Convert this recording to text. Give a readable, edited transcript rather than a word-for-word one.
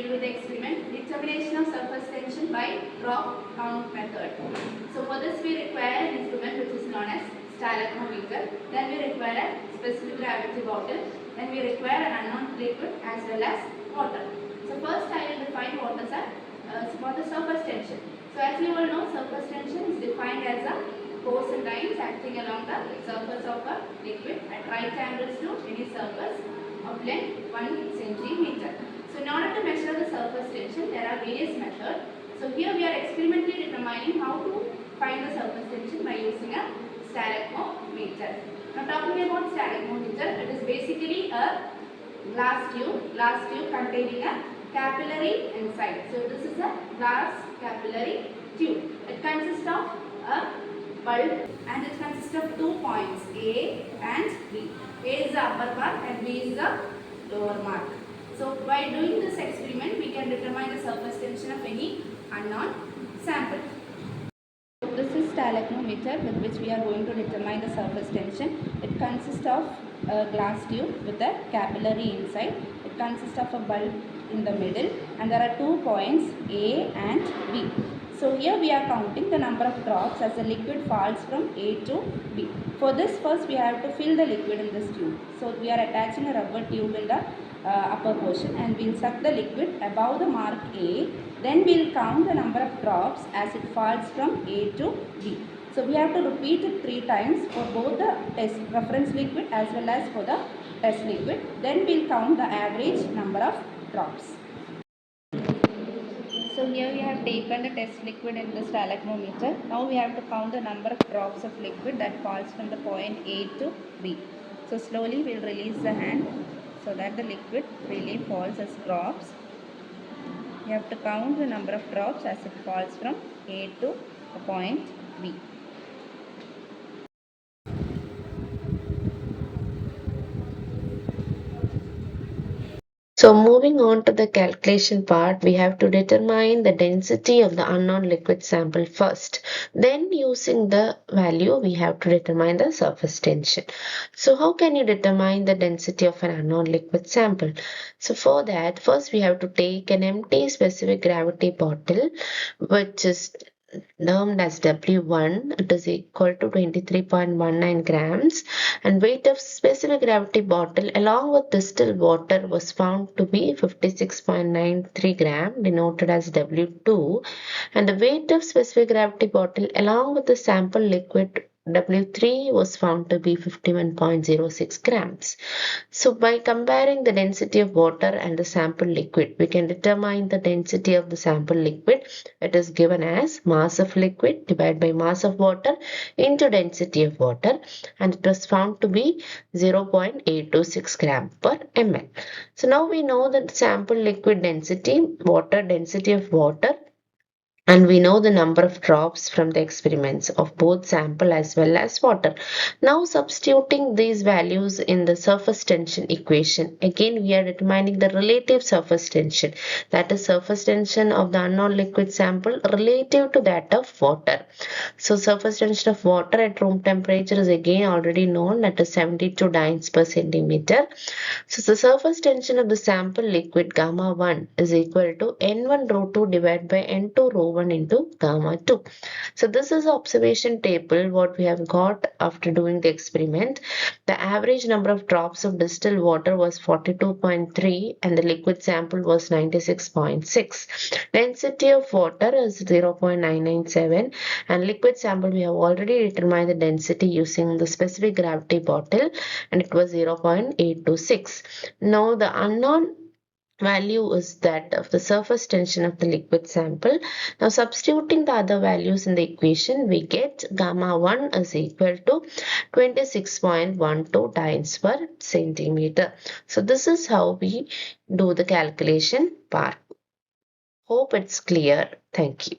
we will do the experiment. Determination of surface tension by drop count method. So for this we require an instrument which is known as stalagmometer. Then we require a specific gravity bottle. Then we require an unknown liquid as well as water. So first I will define what is the surface tension. So as you all know, surface tension is defined as a force and lines acting along the surface of a liquid at right angles to any surface of length 1 centimeter. So in order to measure the surface tension, there are various methods. So here we are experimentally determining how to find the surface tension by using a stalagmometer. Now talking about stalagmometer, it is basically a glass tube containing a capillary inside. So this is a glass capillary tube. It consists of a bulb and it consists of 2 points A and B. A is the upper mark and B is the lower mark. So by doing this experiment, we can determine the surface tension of any unknown sample. So this is stalagmometer with which we are going to determine the surface tension. It consists of a glass tube with a capillary inside. It consists of a bulb in the middle and there are 2 points A and B. So here we are counting the number of drops as the liquid falls from A to B. For this first we have to fill the liquid in this tube. So we are attaching a rubber tube in the upper portion and we will suck the liquid above the mark A. Then we will count the number of drops as it falls from A to B. So we have to repeat it 3 times for both the test reference liquid as well as for the test liquid. Then we will count the average number of drops. So here we have taken the test liquid in the stalagmometer. Now we have to count the number of drops of liquid that falls from the point A to B. So slowly we will release the hand so that the liquid really falls as drops. You have to count the number of drops as it falls from A to the point B. So moving on to the calculation part, we have to determine the density of the unknown liquid sample first. Then using the value, we have to determine the surface tension. So how can you determine the density of an unknown liquid sample? So for that, first we have to take an empty specific gravity bottle, which is termed as W1. It is equal to 23.19 grams, and weight of specific gravity bottle along with distilled water was found to be 56.93 gram, denoted as W2, and the weight of specific gravity bottle along with the sample liquid W3 was found to be 51.06 grams. So by comparing the density of water and the sample liquid, we can determine the density of the sample liquid. It is given as mass of liquid divided by mass of water into density of water, and it was found to be 0.826 gram per ml. So now we know that sample liquid density, water density of water, and we know the number of drops from the experiments of both sample as well as water. Now substituting these values in the surface tension equation, again we are determining the relative surface tension, that is surface tension of the unknown liquid sample relative to that of water. So surface tension of water at room temperature is again already known, that is 72 dynes per centimeter. So the surface tension of the sample liquid gamma 1 is equal to N1 rho 2 divided by N2 rho 1 into gamma 2. So this is observation table what we have got after doing the experiment. The average number of drops of distilled water was 42.3 and the liquid sample was 96.6. Density of water is 0.997 and liquid sample we have already determined the density using the specific gravity bottle and it was 0.826. Now the unknown value is that of the surface tension of the liquid sample. Now substituting the other values in the equation, we get gamma 1 is equal to 26.12 dynes per centimeter. So this is how we do the calculation part. Hope it's clear. Thank you.